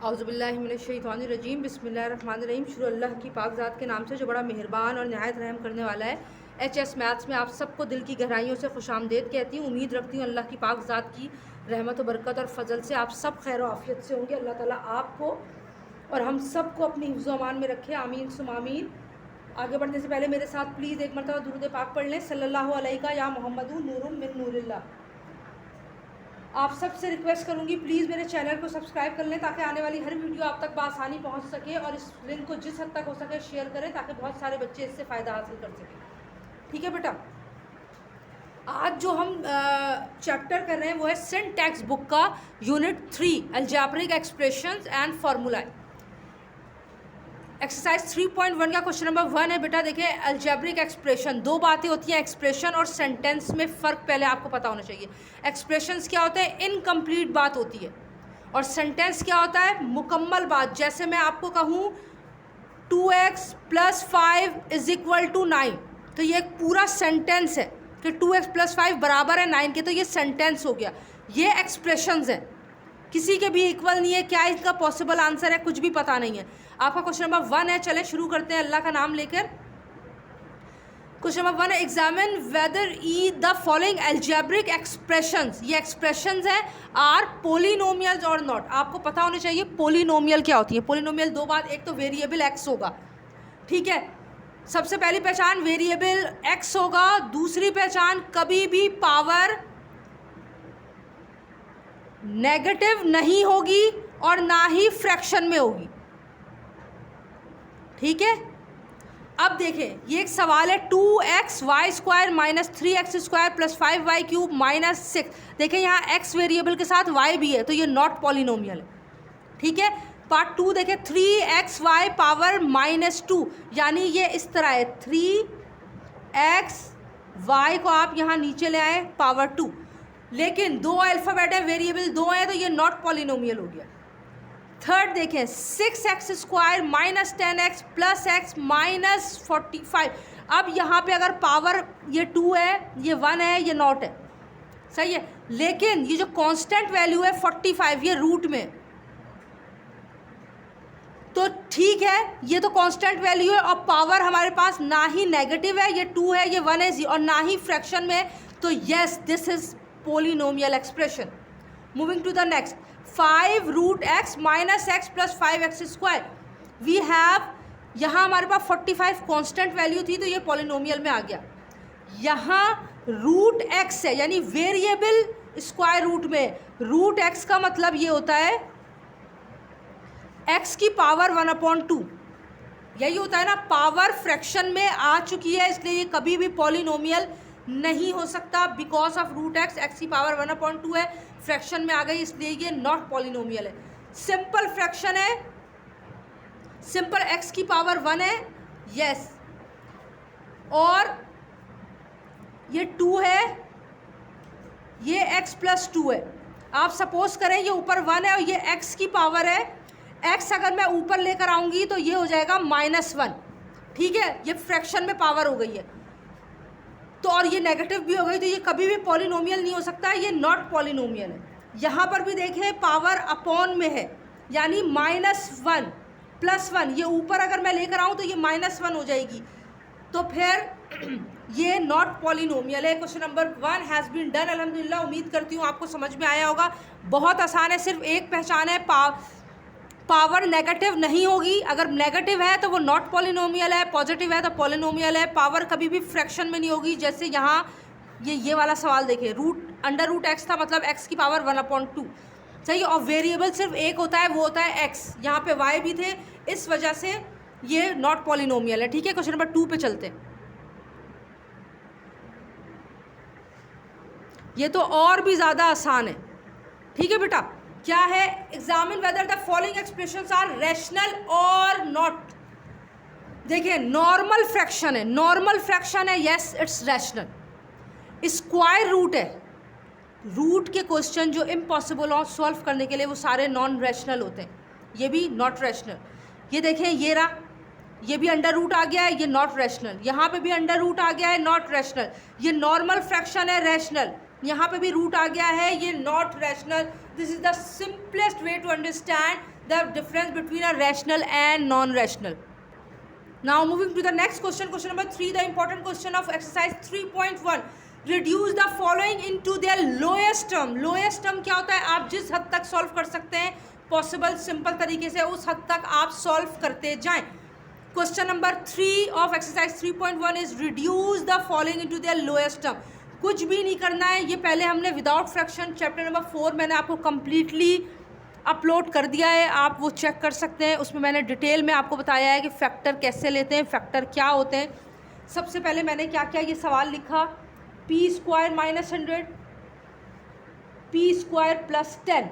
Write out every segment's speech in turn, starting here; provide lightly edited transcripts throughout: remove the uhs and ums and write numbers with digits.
औज़ुबिल्लाहिमिनश्शैतानिर्रजीम बिस्मिल्लाहिर्रहमानिर्रहीम। शुरू अल्लाह की पाक ज़ात के नाम से जो बड़ा मेहरबान और नहायत रहम करने वाला है। HS मैथ्स में आप सबको दिल की गहराइयों से खुशामदीद कहती हूँ। उम्मीद रखती हूँ अल्लाह की पाक ज़ात की रहमत व बरकत और फ़ज़ल से आप सब खैर आफ़ियत से होंगे। अल्लाह ताला आपको और हम सब को अपनी हिफ्ज़ व अमान में रखे, आमीन सुम आमीन। आगे बढ़ने से पहले मेरे साथ प्लीज़ एक मरतबा दुरूद पाक पढ़ लें, सल्लल्लाहु अलैका या मोहम्मदु नूरुम मिन नूरिल्लाह। आप सबसे रिक्वेस्ट करूंगी प्लीज़ मेरे चैनल को सब्सक्राइब कर लें ताकि आने वाली हर वीडियो आप तक बआसानी पहुंच सके, और इस लिंक को जिस हद तक हो सके शेयर करें ताकि बहुत सारे बच्चे इससे फ़ायदा हासिल कर सकें। ठीक है बेटा, आज जो हम चैप्टर कर रहे हैं वो है सिंटैक्स बुक का unit 3 algebraic expressions and formula. Exercise 3.1 का क्वेश्चन नंबर 1 है बेटा। देखिए, अलजेब्रिक एक्सप्रेशन, दो बातें होती हैं, एक्सप्रेशन और सेंटेंस में फ़र्क पहले आपको पता होना चाहिए। एक्सप्रेशंस क्या होता है? इनकम्प्लीट बात होती है, और सेंटेंस क्या होता है? मुकम्मल बात। जैसे मैं आपको कहूँ 2x + 5 = 9, तो ये एक पूरा सेंटेंस है कि 2x + 5 बराबर है 9 के, तो ये सेंटेंस हो गया। ये एक्सप्रेशंस है, किसी के भी इक्वल नहीं है। क्या इसका पॉसिबल आंसर है? कुछ भी पता नहीं है। आपका क्वेश्चन नंबर 1 है। चलें शुरू करते हैं अल्लाह का नाम लेकर। क्वेश्चन नंबर 1 है, examine whether the following algebraic expressions, ये एक्सप्रेशंस है, आर पोलिनोमियल्स और नॉट। आपको पता होना चाहिए पोलिनोमियल क्या होती है। पोलिनोमियल दो बात, एक तो वेरिएबल एक्स होगा, ठीक है, सबसे पहली पहचान वेरिएबल एक्स होगा। दूसरी पहचान कभी भी पावर नेगेटिव नहीं होगी और ना ही फ्रैक्शन में होगी, ठीक है। अब देखें, ये एक सवाल है, 2xy² - 3x² + 5y³ - 6। देखें यहाँ x वेरिएबल के साथ y भी है, तो ये नॉट पॉलिनोमियल है, ठीक है। पार्ट 2 देखें, 3xy पावर -2, यानी ये इस तरह है, 3xy को आप यहाँ नीचे ले आए पावर 2, लेकिन दो अल्फ़ाबेट है, वेरिएबल दो हैं, तो ये नॉट पॉलिनोमियल हो गया। थर्ड देखें, 6x² - 10x + x - 45। अब यहाँ पे अगर पावर ये 2 है, ये 1 है, ये नॉट है, सही है, लेकिन ये जो कांस्टेंट वैल्यू है 45, ये रूट में, तो ठीक है, ये तो कांस्टेंट वैल्यू है और पावर हमारे पास ना ही नेगेटिव है, ये 2 है, ये 1 है, और ना ही फ्रैक्शन में, तो yes this is polynomial expression. Moving to the next, 5√x - x + 5x²। We have, यहाँ हमारे पास 45 कांस्टेंट वैल्यू थी, तो ये पॉलिनोमियल में आ गया। यहाँ √x है, यानी वेरिएबल स्क्वायर रूट में। √x का मतलब ये होता है x की पावर 1/2, यही होता है ना, पावर फ्रैक्शन में आ चुकी है, इसलिए ये कभी भी पॉलिनोमियल नहीं हो सकता। बिकॉज ऑफ √x, x की पावर 1/2 है, फ्रैक्शन में आ गई, इसलिए ये नॉट पॉलिनोमियल है। सिंपल फ्रैक्शन है, सिंपल x की पावर 1 है, यस, और ये 2 है, ये x + 2 है। आप सपोज करें ये ऊपर 1 है और ये x की पावर है, x अगर मैं ऊपर लेकर आऊँगी तो ये हो जाएगा -1, ठीक है, ये फ्रैक्शन में पावर हो गई है, तो और ये नेगेटिव भी हो गई, तो ये कभी भी पॉलिनोमियल नहीं हो सकता, ये नॉट पॉलिनोमियल है। यहाँ पर भी देखें पावर अपॉन में है, यानी -1 + 1, ये ऊपर अगर मैं लेकर आऊँ तो ये -1 हो जाएगी, तो फिर ये नॉट पॉलिनोमियल है। Question number 1 has been done. अल्हम्दुलिल्लाह, उम्मीद करती हूँ आपको समझ में आया होगा। बहुत आसान है, सिर्फ एक पहचान है, पावर नेगेटिव नहीं होगी। अगर नेगेटिव है तो वो नॉट पॉलिनोमियल है, पॉजिटिव है तो पॉलिनोमियल है। पावर कभी भी फ्रैक्शन में नहीं होगी। जैसे यहाँ ये वाला सवाल देखें, √x था, मतलब x की पावर 1/2, सही, और वेरिएबल सिर्फ एक होता है, वो होता है x। यहाँ पे y भी थे, इस वजह से ये नॉट पॉलिनोमियल है, ठीक है। क्वेश्चन नंबर 2 पे चलते हैं। ये तो और भी ज़्यादा आसान है, ठीक है बेटा। क्या है? Examine whether the following expressions are rational और नॉट। देखिए, नॉर्मल फ्रैक्शन है, नॉर्मल फ्रैक्शन है, yes it's rational. Square root है, रूट के क्वेश्चन जो इम्पॉसिबल हो सॉल्व करने के लिए, वो सारे नॉन रैशनल होते हैं, ये भी नॉट रैशनल। ये देखें, ये रहा, ये भी अंडर रूट आ गया है, ये नॉट रैशनल। यहाँ पे भी अंडर रूट आ गया है, नॉट रैशनल। ये नॉर्मल फ्रैक्शन है, रैशनल। यहाँ पे भी रूट आ गया है, ये not rational. This is the simplest way to understand the difference between a rational and non rational. Now moving to the next question, question number 3, the important question of exercise 3.1. Reduce the following into their lowest term. Lowest term क्या होता है? आप जिस हद तक solve कर सकते हैं पॉसिबल सिंपल तरीके से उस हद तक आप सॉल्व करते जाएं. Question number 3 of exercise 3.1 is reduce the following into their lowest term. कुछ भी नहीं करना है, ये पहले हमने विदाउट फ्रैक्शन चैप्टर नंबर 4 मैंने आपको कंप्लीटली अपलोड कर दिया है, आप वो चेक कर सकते हैं. उसमें मैंने डिटेल में आपको बताया है कि फैक्टर कैसे लेते हैं, फैक्टर क्या होते हैं. सबसे पहले मैंने क्या किया, ये सवाल लिखा P square minus 100 P square plus 10.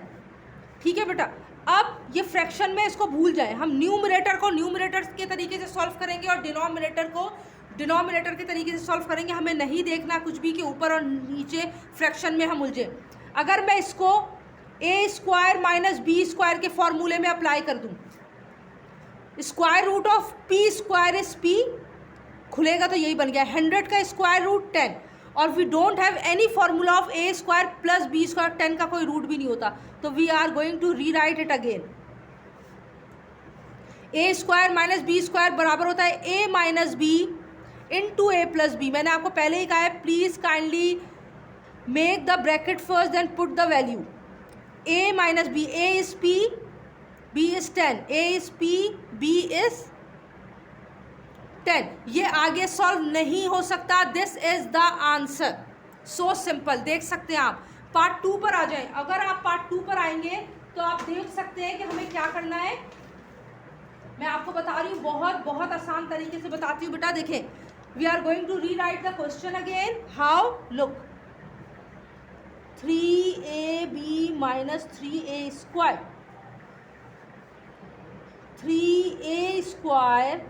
ठीक है बेटा, अब ये फ्रैक्शन में इसको भूल जाएं. हम न्यूमरेटर को न्यूमरेटर के तरीके से सॉल्व करेंगे और डिनोमिनेटर को डिनोमिनेटर के तरीके से सॉल्व करेंगे. हमें नहीं देखना कुछ भी कि ऊपर और नीचे फ्रैक्शन में हम उलझे. अगर मैं इसको a square minus b square के फॉर्मूले में अप्लाई कर दूं, square root of p square is p, खुलेगा तो यही बन गया 100 का स्क्वायर रूट 10. और we don't have any formula of a square plus B square, 10 का कोई रूट भी नहीं होता, तो we are going to rewrite it again. A square minus b square बराबर होता है ए minus b into a plus b. मैंने आपको पहले ही कहा है please kindly make the bracket first then put the value. a minus b, a is p, b is 10, a is p, b is 10. ये आगे सॉल्व नहीं हो सकता. This is the answer. So simple. देख सकते हैं आप. पार्ट 2 पर आ जाएं. अगर आप पार्ट 2 पर आएंगे तो आप देख सकते हैं कि हमें क्या करना है. मैं आपको बता रही हूँ, बहुत बहुत आसान तरीके से बताती हूँ बेटा. देखें, we are going to rewrite the question again. How? Look, 3ab minus 3a square, 3a square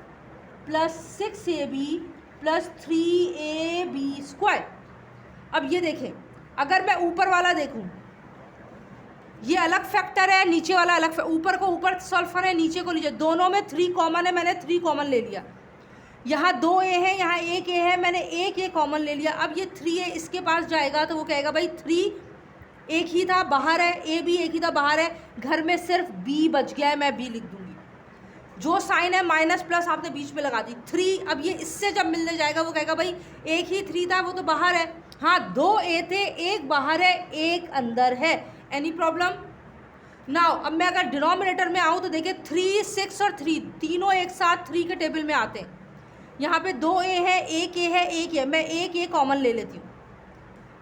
plus 6ab plus 3ab square. अब ये देखें, अगर मैं ऊपर वाला देखूं, ये अलग फैक्टर है, नीचे वाला अलग. ऊपर को ऊपर सॉल्व करें, नीचे को नीचे. दोनों में 3 कॉमन है, मैंने 3 कॉमन ले लिया. यहाँ 2a है, यहाँ 1a है, मैंने 1a कॉमन ले लिया. अब ये 3a इसके पास जाएगा तो वो कहेगा भाई 3 एक ही था, बाहर है, a भी एक ही था, बाहर है, घर में सिर्फ b बच गया है, मैं b लिख दूंगी. जो साइन है माइनस प्लस आपने बीच में लगा दी. 3 अब ये इससे जब मिलने जाएगा वो कहेगा भाई एक ही 3 था, वो तो बाहर है. हाँ, 2a थे, एक बाहर है, एक अंदर है. Any problem? नाउ अब मैं अगर डिनोमिनेटर में आऊँ तो देखिए 3, 6 और 3 तीनों एक साथ 3 के टेबल में आते हैं. यहाँ पे 2a है, 1a है, 1 है, मैं 1a कॉमन ले लेती हूँ.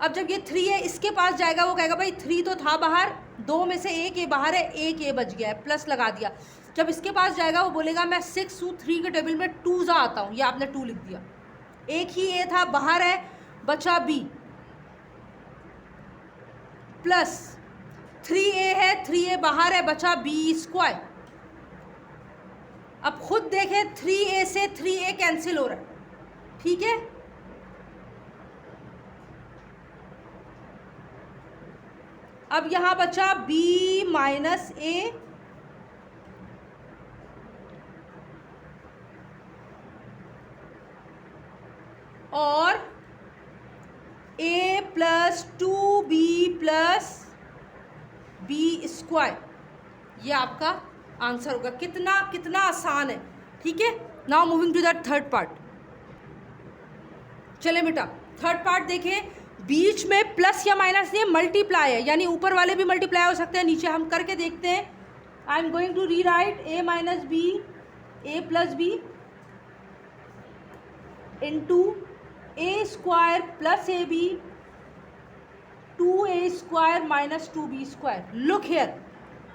अब जब ये 3a इसके पास जाएगा वो कहेगा भाई 3 तो था बाहर, 2 में से 1a बाहर है, 1a बच गया है, प्लस लगा दिया. जब इसके पास जाएगा वो बोलेगा मैं 6 हूँ, 3 के टेबल में 2 जा आता हूँ, ये आपने 2 लिख दिया. एक ही a था, बाहर है, बचा b, प्लस 3a है, 3a बाहर है, बचा b स्क्वायर. अब खुद देखें 3a से 3a कैंसिल हो रहा है. ठीक है, अब यहां बचा b माइनस a और a plus 2b plus b square. ये आपका आंसर होगा. कितना कितना आसान है. ठीक है, now moving to the third part. चले बेटा, थर्ड पार्ट देखें. बीच में प्लस या माइनस नहीं, मल्टीप्लाई है, यानी ऊपर वाले भी मल्टीप्लाई हो सकते हैं. नीचे हम करके देखते हैं. I am going to rewrite a minus b, a plus b into a square plus a b 2a square minus 2b square. Look here,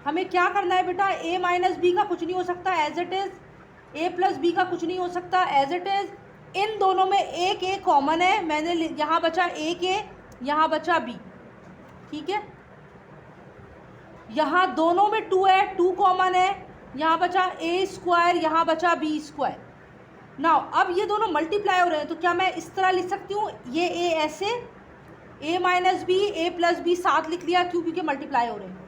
हमें क्या करना है बेटा. a माइनस बी का कुछ नहीं हो सकता as it is, a plus b का कुछ नहीं हो सकता एज इट इज. इन दोनों में एक a कॉमन है, मैंने यहाँ बचा एक a, यहाँ बचा b. ठीक है, यहाँ दोनों में 2 है, 2 कॉमन है, यहाँ बचा a स्क्वायर, यहाँ बचा b स्क्वायर. नाउ अब ये दोनों मल्टीप्लाई हो रहे हैं तो क्या मैं इस तरह लिख सकती हूँ, ये a ऐसे, a minus b, a plus b साथ लिख लिया. क्यों? क्योंकि मल्टीप्लाई हो रहे हैं.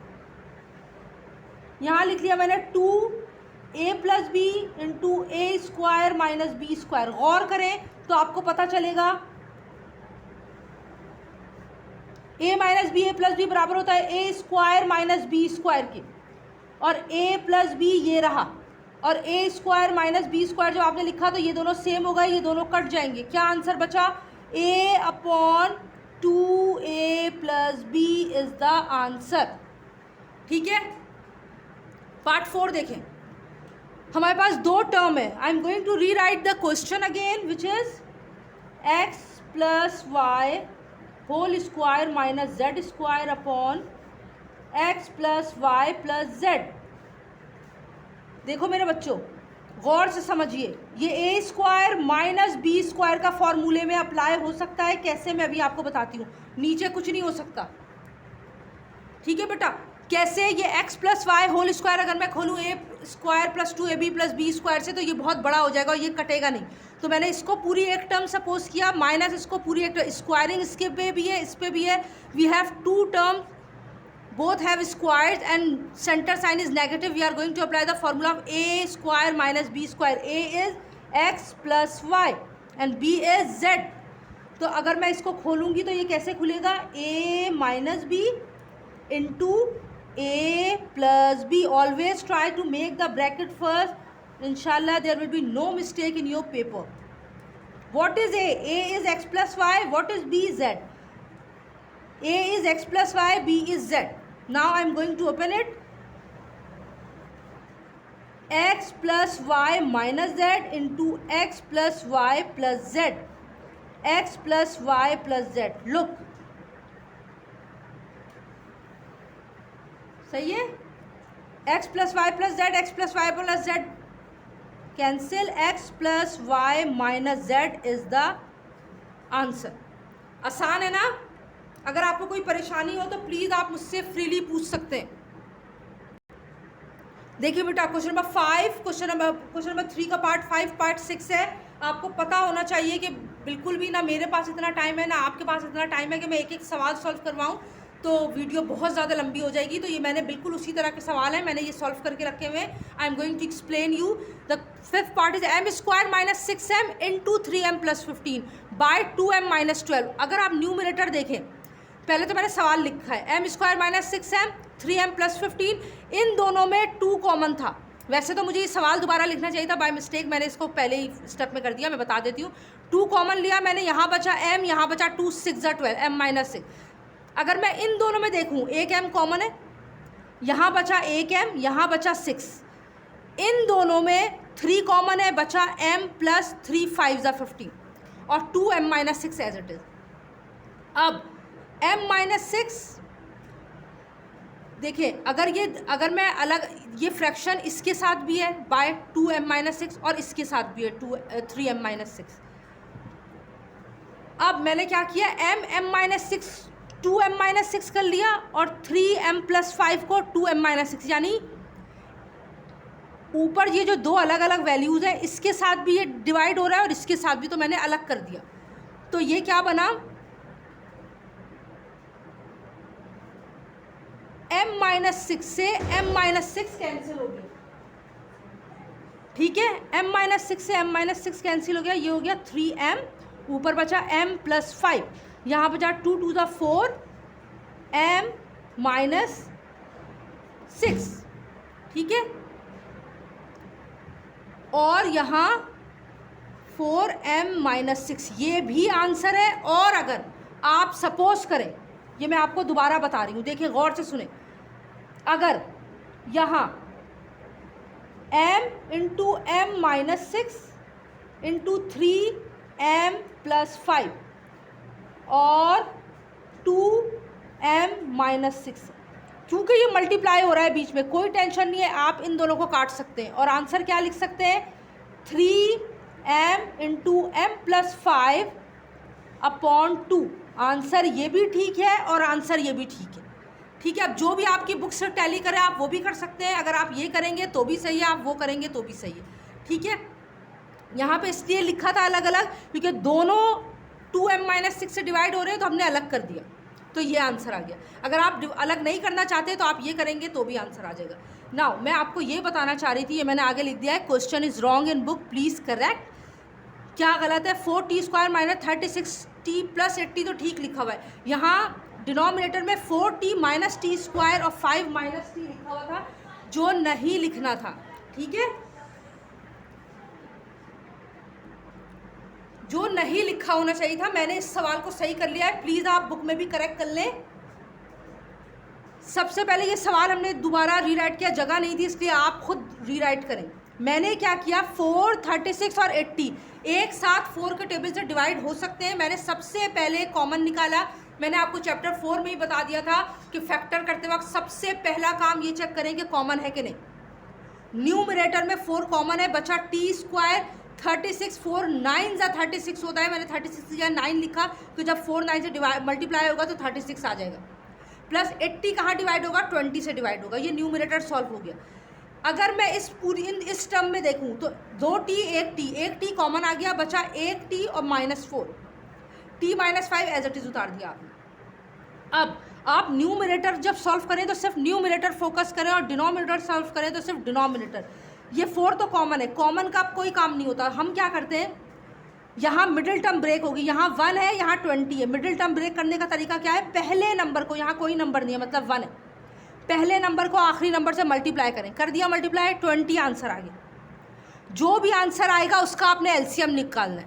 यहाँ लिख लिया मैंने 2a plus b into a square minus b square. गौर करें तो आपको पता चलेगा a minus b, a plus b बराबर होता है a square minus b square के. और a प्लस बी ये रहा, और a square minus b square जो आपने लिखा तो ये दोनों सेम होगा, ये दोनों कट जाएंगे। क्या आंसर बचा? a upon 2a plus b is the answer. ठीक है, पार्ट 4 देखें। हमारे पास दो टर्म है। I am going to rewrite the question again, which is x plus Y whole square minus z square upon x plus y plus z. देखो मेरे बच्चों, गौर से समझिए, ये a square minus b square का फॉर्मूले में अप्लाई हो सकता है। कैसे, मैं अभी आपको बताती हूँ। नीचे कुछ नहीं हो सकता। ठीक है बेटा, कैसे? ये x plus Y whole square अगर मैं खोलूँ A square plus 2ab plus B square से, तो ये बहुत बड़ा हो जाएगा और ये कटेगा नहीं। तो मैंने इसको पूरी एक टर्म सपोज किया, माइनस इसको पूरी एक टर्म, स्क्वायरिंग इसके पे भी है, इस पे भी है। We have two term, both have squares and center sign is negative. We are going to apply the formula of a square minus b square. a is x plus y and b is z. तो अगर मैं इसको खोलूँगी तो ये कैसे खुलेगा? a minus b into a plus b. Always try to make the bracket first. Inshallah there will be no mistake in your paper. What is a? A is x plus y. What is b? Z. a is x plus y, b is z. Now I am going to open it. x plus y minus z into x plus y plus z. x plus y plus z. Look. सही है? x plus y plus z, x plus y plus z. Cancel. x plus y minus z is the answer. आसान है ना? अगर आपको कोई परेशानी हो तो प्लीज़ आप मुझसे फ्रीली पूछ सकते हैं। देखिए बेटा, क्वेश्चन नंबर 5, क्वेश्चन नंबर 3 का पार्ट 5 पार्ट 6 है। आपको पता होना चाहिए कि बिल्कुल भी ना मेरे पास इतना टाइम है ना आपके पास इतना टाइम है कि मैं एक एक सवाल सॉल्व करवाऊँ, तो वीडियो बहुत ज़्यादा लंबी हो जाएगी। तो ये मैंने बिल्कुल उसी तरह के सवाल हैं, मैंने ये सॉल्व करके रखे हुए हैं। I am going to explain you. The 5th part is m square minus 6m into 3m plus 15 by 2m minus 12। अगर आप न्यूमरेटर देखें, पहले तो मैंने सवाल लिखा है m square minus 6m 3m plus 15, इन दोनों में 2 कॉमन था। वैसे तो मुझे ये सवाल दोबारा लिखना चाहिए था, बाय मिस्टेक मैंने इसको पहले ही स्टेप में कर दिया। मैं बता देती हूँ, 2 कॉमन लिया मैंने, यहाँ बचा m, यहाँ बचा 2, 6 = 12, m माइनस 6। अगर मैं इन दोनों में देखूँ, एक m कॉमन है, यहाँ बचा एक m, यहाँ बचा 6। इन दोनों में 3 कॉमन है, बचा m प्लस 3 5 = 15 और 2m minus 6 as it is. अब m माइनस 6 देखिए, अगर मैं अलग, ये फ्रैक्शन इसके साथ भी है बाय 2m माइनस 6 और इसके साथ भी है 3m माइनस 6। अब मैंने क्या किया, m माइनस 6 2m माइनस 6 कर लिया और 3m प्लस 5 को 2m माइनस 6, यानी ऊपर ये जो दो अलग अलग वैल्यूज़ हैं इसके साथ भी ये डिवाइड हो रहा है और इसके साथ भी, तो मैंने अलग कर दिया। तो ये क्या बना, m माइनस 6 से m माइनस 6 कैंसिल हो गया। ठीक है, m माइनस 6 से m माइनस 6 कैंसिल हो गया, ये हो गया 3m, ऊपर बचा m प्लस 5, यहाँ बचा 2 2 = 4 m माइनस 6। ठीक है, और यहाँ 4m माइनस 6, ये भी आंसर है। और अगर आप सपोज करें, ये मैं आपको दोबारा बता रही हूँ, देखिए गौर से सुने, अगर यहाँ m into m minus 6 into 3m plus 5 और 2m माइनस 6, क्योंकि ये मल्टीप्लाई हो रहा है बीच में, कोई टेंशन नहीं है, आप इन दोनों को काट सकते हैं और आंसर क्या लिख सकते हैं, 3m into m plus 5 upon 2। Answer ये भी ठीक है और आंसर ये भी ठीक है। ठीक है, अब जो भी आपकी बुक से टैली करे आप वो भी कर सकते हैं। अगर आप ये करेंगे तो भी सही है, आप वो करेंगे तो भी सही है। ठीक है, यहाँ पे इसलिए लिखा था अलग अलग क्योंकि दोनों 2m माइनस 6 से डिवाइड हो रहे हैं, तो हमने अलग कर दिया, तो ये आंसर आ गया। अगर आप अलग नहीं करना चाहते तो आप ये करेंगे तो भी आंसर आ जाएगा। नाउ मैं आपको ये बताना चाह रही थी, ये मैंने आगे लिख दिया है, question is wrong in book, please correct. क्या गलत है, 4t square minus 36t plus 80 तो ठीक लिखा हुआ है। यहाँ डिनोमिनेटर में 4t माइनस टी स्क्वायर और 5 माइनस टी लिखा हुआ था, जो नहीं लिखना था, ठीक है, जो नहीं लिखा होना चाहिए था, मैंने इस सवाल को सही कर लिया है। प्लीज आप बुक में भी करेक्ट कर लें। सबसे पहले ये सवाल हमने दोबारा रीराइट किया, जगह नहीं थी इसलिए आप खुद रीराइट करें। मैंने क्या किया, 4, 36 और 80 एक साथ 4 के टेबल से डिवाइड हो सकते हैं। मैंने सबसे पहले कॉमन निकाला। मैंने आपको चैप्टर 4 में ही बता दिया था कि फैक्टर करते वक्त सबसे पहला काम ये चेक करें कि कॉमन है कि नहीं। न्यूमरेटर में 4 कॉमन है, बचा टी स्क्वायर 36, 4 9 जा 36 होता है। मैंने 36 या 9 लिखा, तो जब 4 9 से मल्टीप्लाई होगा तो 36 आ जाएगा। प्लस 80 कहाँ डिवाइड होगा, 20 से डिवाइड होगा। ये न्यूमरेटर सॉल्व हो गया। अगर मैं इस पूरी इस टर्म में देखूं तो 2t 1t कॉमन आ गया, बचा 1t और -4 t -5 एज इट इज उतार दिया आपने। अब आप न्यूमरेटर जब सॉल्व करें तो सिर्फ न्यूमरेटर फोकस करें और डिनोमिनेटर सॉल्व करें तो सिर्फ डिनोमिनेटर। ये 4 तो कॉमन है, कॉमन का कोई काम नहीं होता। हम क्या करते हैं, यहाँ मिडिल टर्म ब्रेक होगी, यहाँ 1 है, यहाँ 20 है। मिडिल टर्म ब्रेक करने का तरीका क्या है, पहले नंबर को, यहाँ कोई नंबर नहीं है मतलब 1 है, पहले नंबर को आखिरी नंबर से मल्टीप्लाई करें। कर दिया मल्टीप्लाई, 20 आंसर आ गया। जो भी आंसर आएगा उसका आपने एलसीएम निकालना है।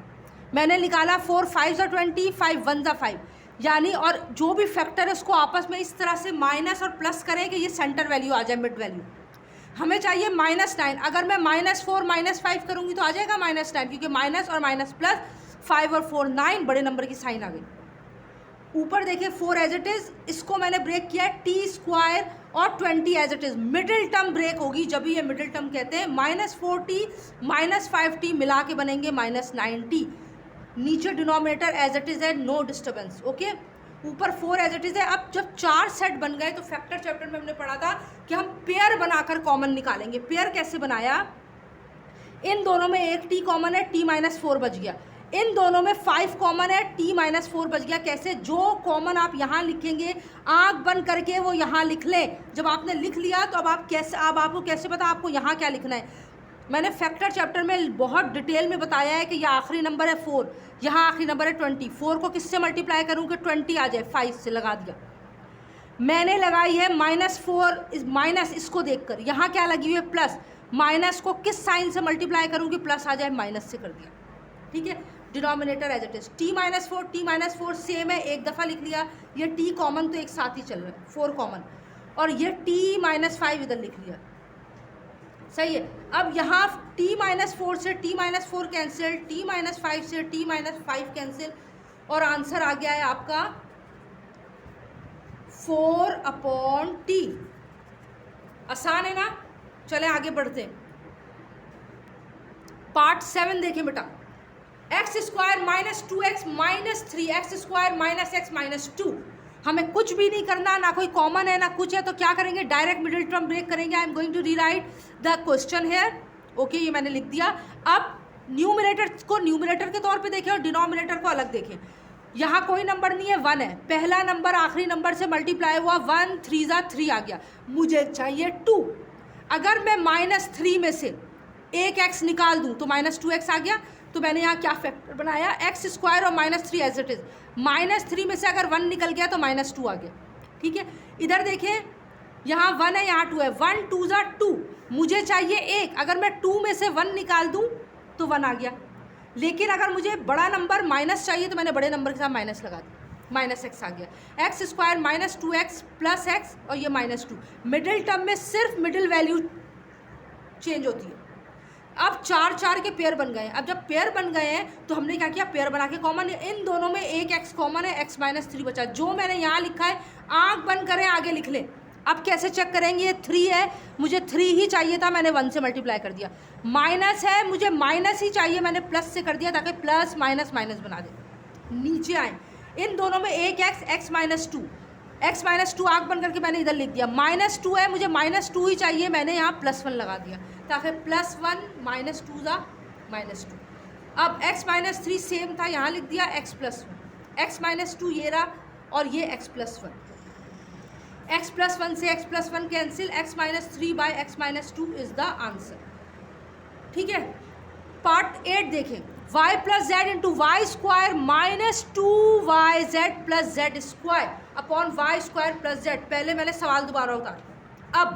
मैंने निकाला 4 5 सा 20, 5 1 सा 5, यानी और जो भी फैक्टर है उसको आपस में इस तरह से माइनस और प्लस करें कि ये सेंटर वैल्यू आ जाए, मिड वैल्यू। हमें चाहिए -9। अगर मैं -4 -5 करूँगी तो आ जाएगा -9, क्योंकि माइनस और माइनस प्लस 5 और 4 9, बड़े नंबर की साइन आ गई। ऊपर देखिए 4 एज इट इज़, इसको मैंने ब्रेक किया है, टी स्क्वायर और 20 as it is. Middle term break होगी जब ये मिडिल टर्म कहते हैं। -4t -5t मिला के बनेंगे -9t। नीचे डिनोमिनेटर एज इट इज़ है, नो डिस्टर्बेंस, ओके। ऊपर 4 एज इट इज़ है। अब जब 4 सेट बन गए तो फैक्टर चैप्टर में हमने पढ़ा था कि हम पेयर बनाकर कॉमन निकालेंगे। पेयर कैसे बनाया, इन दोनों में 1t कॉमन है, t -4 बच गया। इन दोनों में 5 कॉमन है, t -4 बच गया। कैसे, जो कॉमन आप यहाँ लिखेंगे आँख बंद करके वो यहाँ लिख लें। जब आपने लिख लिया तो अब आपको कैसे पता आपको यहाँ क्या लिखना है। मैंने फैक्टर चैप्टर में बहुत डिटेल में बताया है कि यह आखिरी नंबर है 4, यहाँ आखिरी नंबर है 20। 4 को किससे मल्टीप्लाई करूँ कि 20 आ जाए, 5 से लगा दिया। मैंने लगाई है -4 माइनस, इसको देखकर यहाँ क्या लगी हुई है प्लस। माइनस को किस साइन से मल्टीप्लाई करूँ कि प्लस आ जाए, माइनस से कर दिया, ठीक है। Denominator as it is, t -4 same है, एक दफ़ा लिख लिया। ये t कॉमन तो एक साथ ही चल रहा है, 4 कॉमन, और ये t -5 इधर लिख लिया, सही है। अब यहाँ t -4 से t -4 कैंसिल, t -5 से t -5 कैंसिल, और आंसर आ गया है आपका 4/t। आसान है ना। चले आगे बढ़ते हैं। पार्ट 7 देखें बेटा। x² -2x -3x² -x -2। हमें कुछ भी नहीं करना, ना कोई कॉमन है ना कुछ है, तो क्या करेंगे, डायरेक्ट मिडिल टर्म ब्रेक करेंगे। I am going to rewrite the question here, okay, ये मैंने लिख दिया। अब न्यूमरेटर को न्यूमरेटर के तौर पे देखें और डिनोमिनेटर को अलग देखें। यहाँ कोई नंबर नहीं है, 1 है। पहला नंबर आखिरी नंबर से मल्टीप्लाई हुआ, 1 3 जा 3 आ गया। मुझे चाहिए 2। अगर मैं -3 में से एक x निकाल दूँ तो -2x आ गया। तो मैंने यहाँ क्या फैक्टर बनाया, x² और -3 एज इट इज़। -3 में से अगर 1 निकल गया तो -2 आ गया, ठीक है। इधर देखें, यहाँ 1 है, यहाँ 2 है। 1 2 जा 2, मुझे चाहिए 1। अगर मैं 2 में से 1 निकाल दूँ तो 1 आ गया। लेकिन अगर मुझे बड़ा नंबर माइनस चाहिए तो मैंने बड़े नंबर के साथ माइनस लगा दिया, -x आ गया। x² -2x + x और ये -2। मिडिल टर्म में सिर्फ मिडिल वैल्यू चेंज होती है। अब 4 4 के पेयर बन गए हैं। अब जब पेयर बन गए हैं तो हमने क्या किया, पेयर बना के कॉमन, इन दोनों में एक x कॉमन है, x -3 बचा। जो मैंने यहाँ लिखा है आँख बंद करें, आगे लिख लें। अब कैसे चेक करेंगे, ये 3 है, मुझे 3 ही चाहिए था, मैंने 1 से मल्टीप्लाई कर दिया। माइनस है, मुझे माइनस ही चाहिए, मैंने प्लस से कर दिया ताकि प्लस माइनस माइनस बना दे। नीचे आए, इन दोनों में एक x -2 आँख बंद करके मैंने इधर लिख दिया। -2 है, मुझे -2 ही चाहिए, मैंने यहाँ +1 लगा दिया ताकि +1 -2 जा -2। अब x -3 सेम था, यहाँ लिख दिया x +1। x -2 ये रहा और ये x +1। x +1 से x +1 cancel, x -3 by x -2 is the answer, ठीक है। पार्ट 8 देखें। y + z × y² -2yz + z² upon y² + z। पहले मैंने सवाल दोबारा उतारा। अब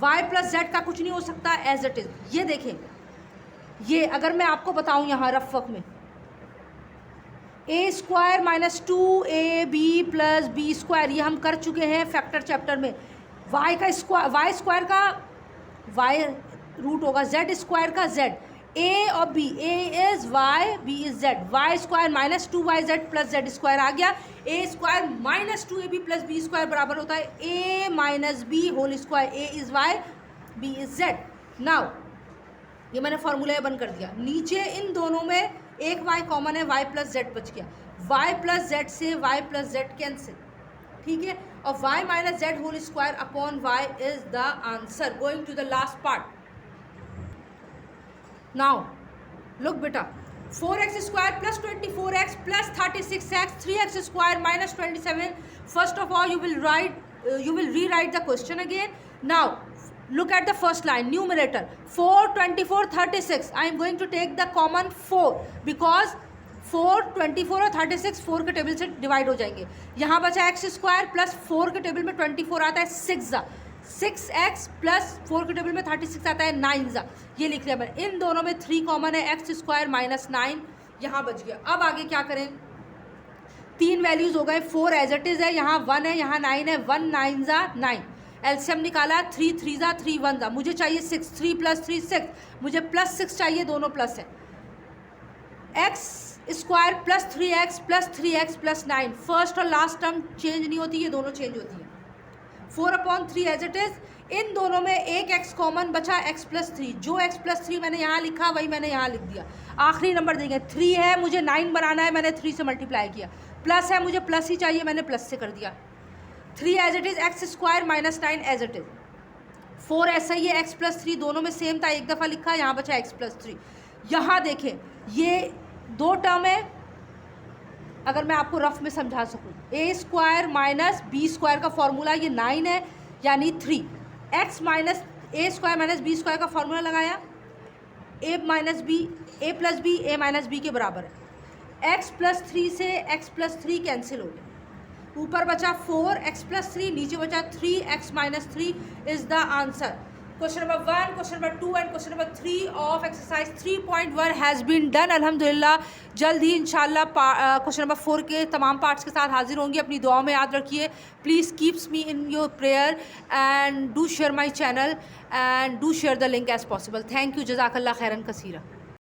वाई प्लस जेड का कुछ नहीं हो सकता, एज इट इज़। ये देखें, ये अगर मैं आपको बताऊं यहाँ रफ वर्क में, A square minus 2ab plus B square, ये हम कर चुके हैं फैक्टर चैप्टर में। वाई स्क्वायर का वाई रूट होगा जेड स्क्वायर का जेड, ए और B, A is Y, B is Z, Y square minus 2yz plus Z square आ गया। A square minus 2ab plus B square बराबर होता है ए minus B whole square, A is Y, B is Z. Now ये मैंने formula बंद कर दिया। नीचे इन दोनों में एक y कॉमन है, y प्लस जेड बच गया, y प्लस जेड से y प्लस जेड कैंसिल, ठीक है, और y minus z whole square upon y is the answer. Going to the last part. Now look बेटा, 4x square plus 24x plus 36x 3x square minus 27। First of all you will rewrite the question again. Now look at the first line, numerator 4, 24, 36. I am going to take the common 4 because 4, 24 और 36 4 के table से divide हो जाएंगे। यहाँ बचा x square plus 4 के table में 24 आता है 6x प्लस 4 के टेबल में 36 आता है 9। ये लिख लिया मैंने। इन दोनों में 3 कॉमन है, x स्क्वायर माइनस 9 यहाँ बच गया। अब आगे क्या करें, 3 वैल्यूज़ हो गए, 4 एज इट इज़ है, यहाँ 1 है, यहाँ 9 है, 1 9 9, एलसीएम निकाला, 3 3 3 1, मुझे चाहिए 6, 3 प्लस 3 6, मुझे प्लस 6 चाहिए, दोनों प्लस है। X square plus 3x plus 3x plus 9, first और लास्ट टर्म चेंज नहीं होती, ये दोनों चेंज होती है। 4/3 एज इट इज़। इन दोनों में एक x कॉमन बचा, x प्लस 3, जो x प्लस 3 मैंने यहाँ लिखा वही मैंने यहाँ लिख दिया। आखिरी नंबर देंगे, 3 है, मुझे 9 बनाना है, मैंने 3 से मल्टीप्लाई किया, प्लस है, मुझे प्लस ही चाहिए, मैंने प्लस से कर दिया। 3 as it is, x square minus 9 as it is. 4 ऐसा ही है, x प्लस 3 दोनों में सेम था, एक दफ़ा लिखा, यहाँ बचा x प्लस 3। यहाँ देखें, ये 2 टर्म है, अगर मैं आपको रफ में समझा सकूँ, ए स्क्वायर माइनस बी स्क्वायर का फॉर्मूला ये 9 है, यानी 3, एक्स माइनस ए स्क्वायर माइनस बी स्क्वायर का फॉर्मूला लगाया, ए minus b, a plus B, A minus B के बराबर है। एक्स प्लस 3 से एक्स प्लस 3 कैंसिल हो गया, ऊपर बचा 4 एक्स प्लस 3, नीचे बचा 3 x minus 3 is the answer. Question number 1, question number 2 and question number 3 of exercise 3.1 has been done अल्हम्दुलिल्लाह। जल्द ही इंशाल्लाह क्वेश्चन नंबर 4 के तमाम पार्ट्स के साथ हाजिर होंगी। अपनी दुआ में याद रखिए। Please keeps me in your prayer and do share my channel and do share the link as possible. Thank you, जज़ाकल्लाह खैरन कसीरा।